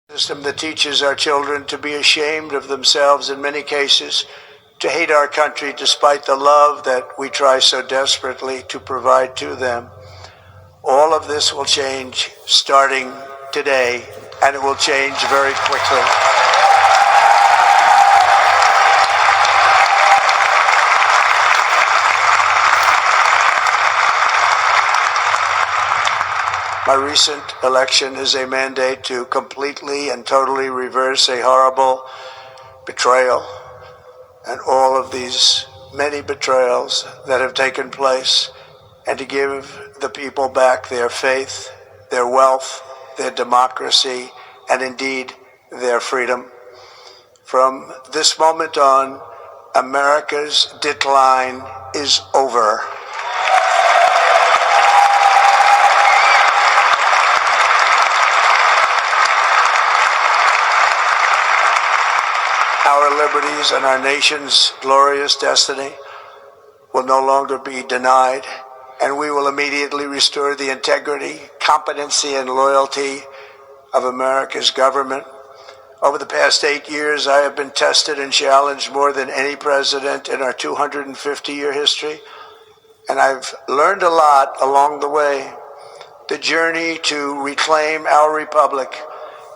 System that teaches our children to be ashamed of themselves in many cases, to hate our country despite the love that we try so desperately to provide to them. All of this will change starting today, and it will change very quickly. My recent election is a mandate to completely and totally reverse a horrible betrayal and all of these many betrayals that have taken place, and to give the people back their faith, their wealth, their democracy, and indeed their freedom. From this moment on, America's decline is over. Our liberties and our nation's glorious destiny will no longer be denied, and we will immediately restore the integrity, competency, and loyalty of America's government. Over the past 8 years, I have been tested and challenged more than any president in our 250-year history, and I've learned a lot along the way. The journey to reclaim our republic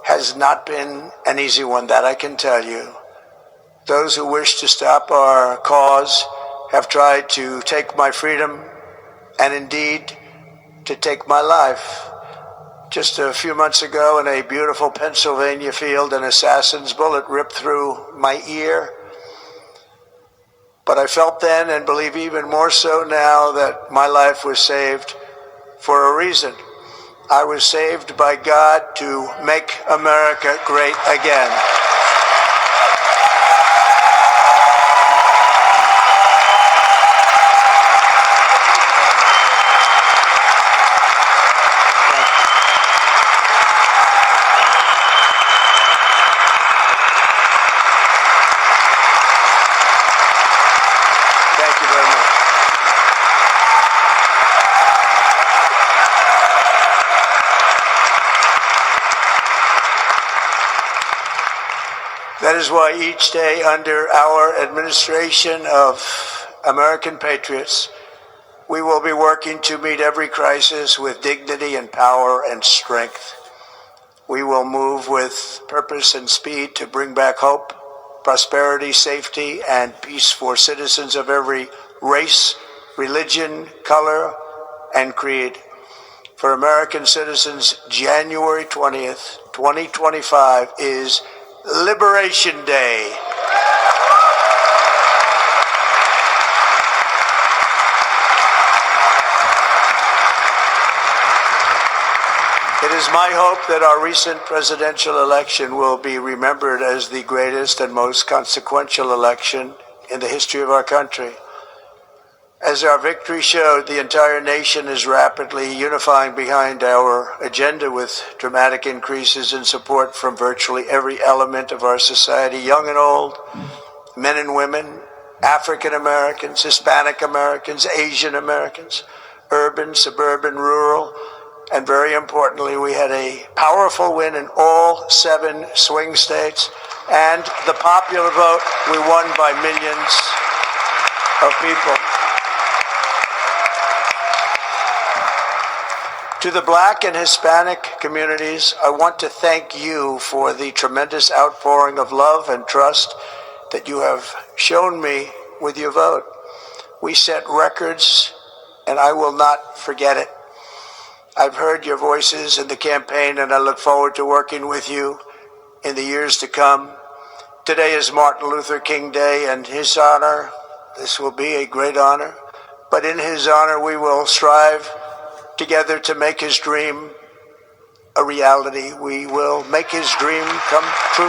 has not been an easy one, that I can tell you. Those who wish to stop our cause have tried to take my freedom and indeed to take my life. Just a few months ago in a beautiful Pennsylvania field, an assassin's bullet ripped through my ear. But I felt then, and believe even more so now, that my life was saved for a reason. I was saved by God to make America great again. That is why each day under our administration of American patriots, we will be working to meet every crisis with dignity and power and strength. We will move with purpose and speed to bring back hope, prosperity, safety, and peace for citizens of every race, religion, color, and creed. For American citizens, January 20th, 2025 is Liberation Day. It is my hope that our recent presidential election will be remembered as the greatest and most consequential election in the history of our country. As our victory showed, the entire nation is rapidly unifying behind our agenda with dramatic increases in support from virtually every element of our society, young and old, men and women, African Americans, Hispanic Americans, Asian Americans, urban, suburban, rural, and very importantly, we had a powerful win in all 7 swing states, and the popular vote, we won by millions of people. To the Black and Hispanic communities, I want to thank you for the tremendous outpouring of love and trust that you have shown me with your vote. We set records, and I will not forget it. I've heard your voices in the campaign, and I look forward to working with you in the years to come. Today is Martin Luther King Day, and his honor, this will be a great honor, but in his honor we will strive together to make his dream a reality. We will make his dream come true.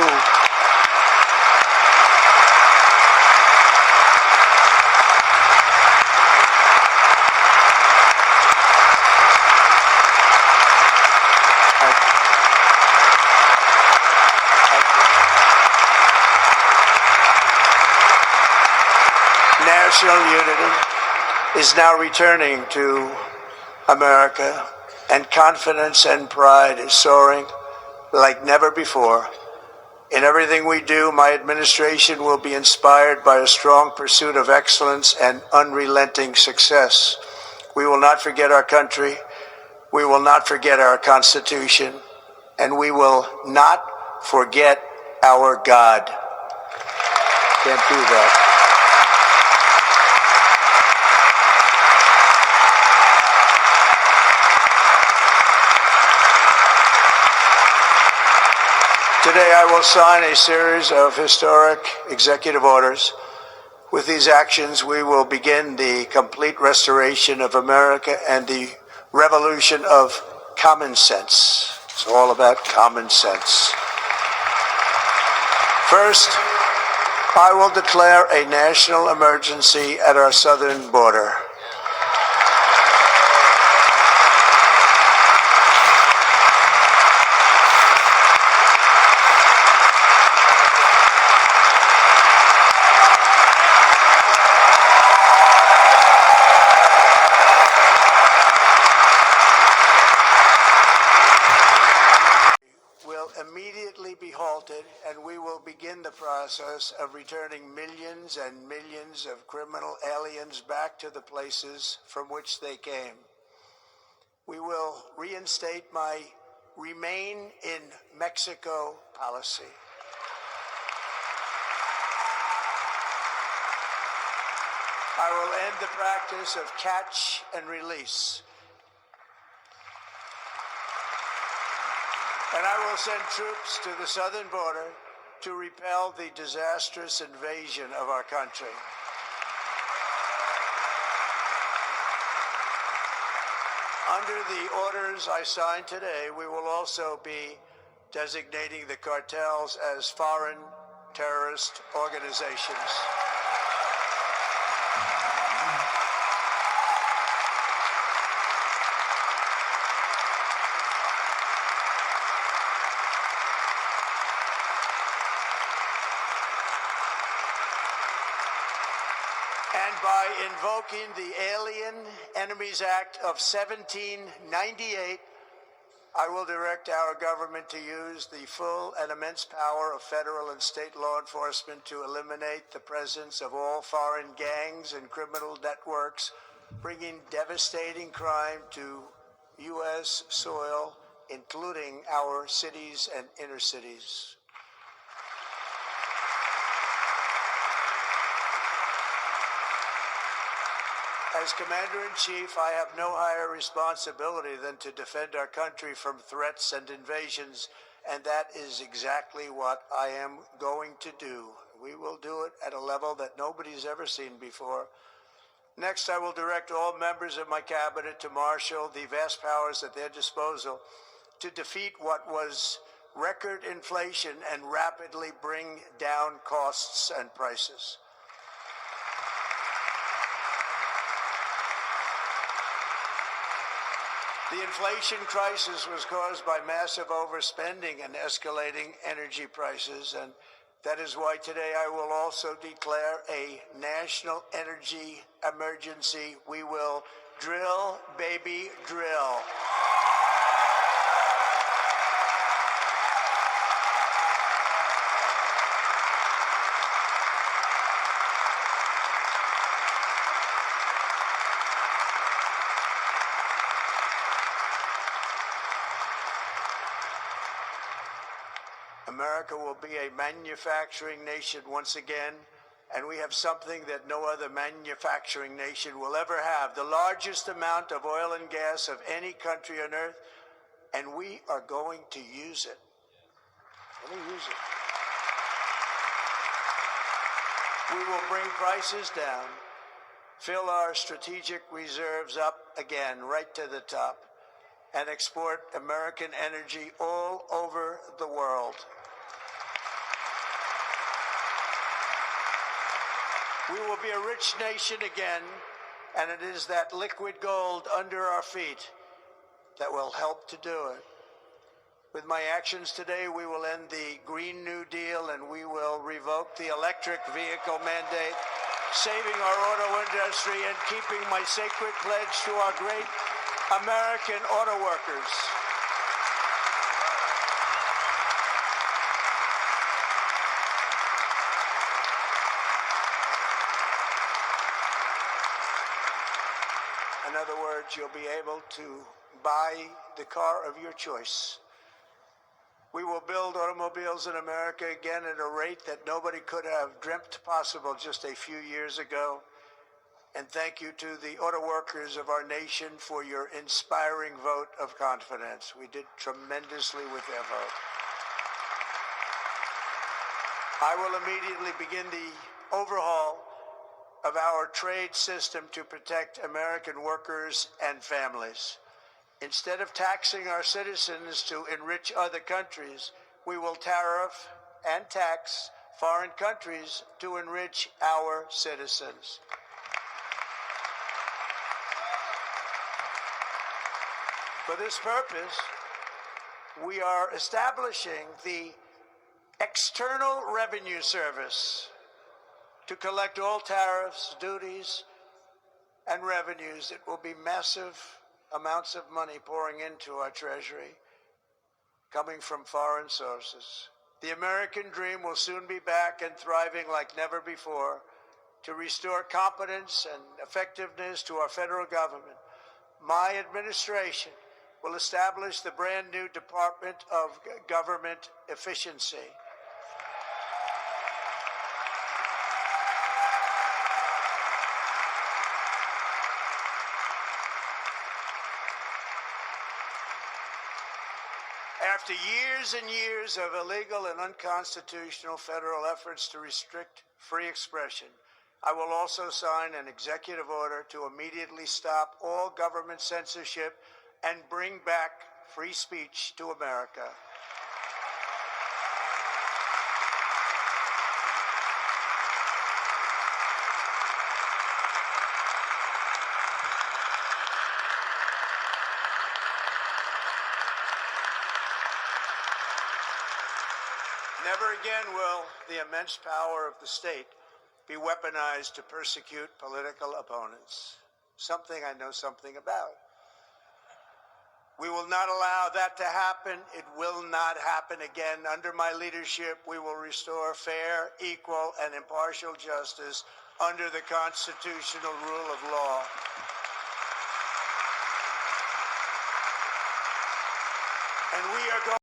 National unity is now returning to America, and confidence and pride is soaring. like never before. In everything we do, my administration will be inspired by a strong pursuit of excellence and unrelenting success. We will not forget our country, we will not forget our Constitution, and we will not forget our God. Can't do that. Today I will sign a series of historic executive orders. With these actions, we will begin the complete restoration of America and the revolution of common sense. It's all about common sense. First, I will declare a national emergency at our southern border. Immediately be halted, and we will begin the process of returning millions and millions of criminal aliens back to the places from which they came. We will reinstate my Remain in Mexico policy. I will end the practice of catch and release. And I will send troops to the southern border to repel the disastrous invasion of our country. Under the orders I signed today, we will also be designating the cartels as foreign terrorist organizations. And by invoking the Alien Enemies Act of 1798, I will direct our government to use the full and immense power of federal and state law enforcement to eliminate the presence of all foreign gangs and criminal networks, bringing devastating crime to U.S. soil, including our cities and inner cities. As Commander-in-Chief, I have no higher responsibility than to defend our country from threats and invasions, and that is exactly what I am going to do. We will do it at a level that nobody's ever seen before. Next, I will direct all members of my cabinet to marshal the vast powers at their disposal to defeat what was record inflation and rapidly bring down costs and prices. The inflation crisis was caused by massive overspending and escalating energy prices, and that is why today I will also declare a national energy emergency. We will drill, baby, drill. America will be a manufacturing nation once again, and we have something that no other manufacturing nation will ever have, the largest amount of oil and gas of any country on earth, and we are going to use it. We will bring prices down, fill our strategic reserves up again, right to the top, and export American energy all over the world. We will be a rich nation again, and it is that liquid gold under our feet that will help to do it. With my actions today, we will end the Green New Deal, and we will revoke the electric vehicle mandate, saving our auto industry and keeping my sacred pledge to our great American auto workers. 2/3, you'll be able to buy the car of your choice. We will build automobiles in America again at a rate that nobody could have dreamt possible just a few years ago. And thank you to the auto workers of our nation for your inspiring vote of confidence. We did tremendously with their vote. I will immediately begin the overhaul of our trade system to protect American workers and families. Instead of taxing our citizens to enrich other countries, we will tariff and tax foreign countries to enrich our citizens. For this purpose, we are establishing the External Revenue Service to collect all tariffs, duties, and revenues. It will be massive amounts of money pouring into our treasury, coming from foreign sources. The American dream will soon be back and thriving like never before. To restore competence and effectiveness to our federal government, my administration will establish the brand new Department of Government Efficiency. After years and years of illegal and unconstitutional federal efforts to restrict free expression, I will also sign an executive order to immediately stop all government censorship and bring back free speech to America. Never again will the immense power of the state be weaponized to persecute political opponents, something I know something about. We will not allow that to happen. It will not happen again. Under my leadership, we will restore fair, equal, and impartial justice under the constitutional rule of law. And we are going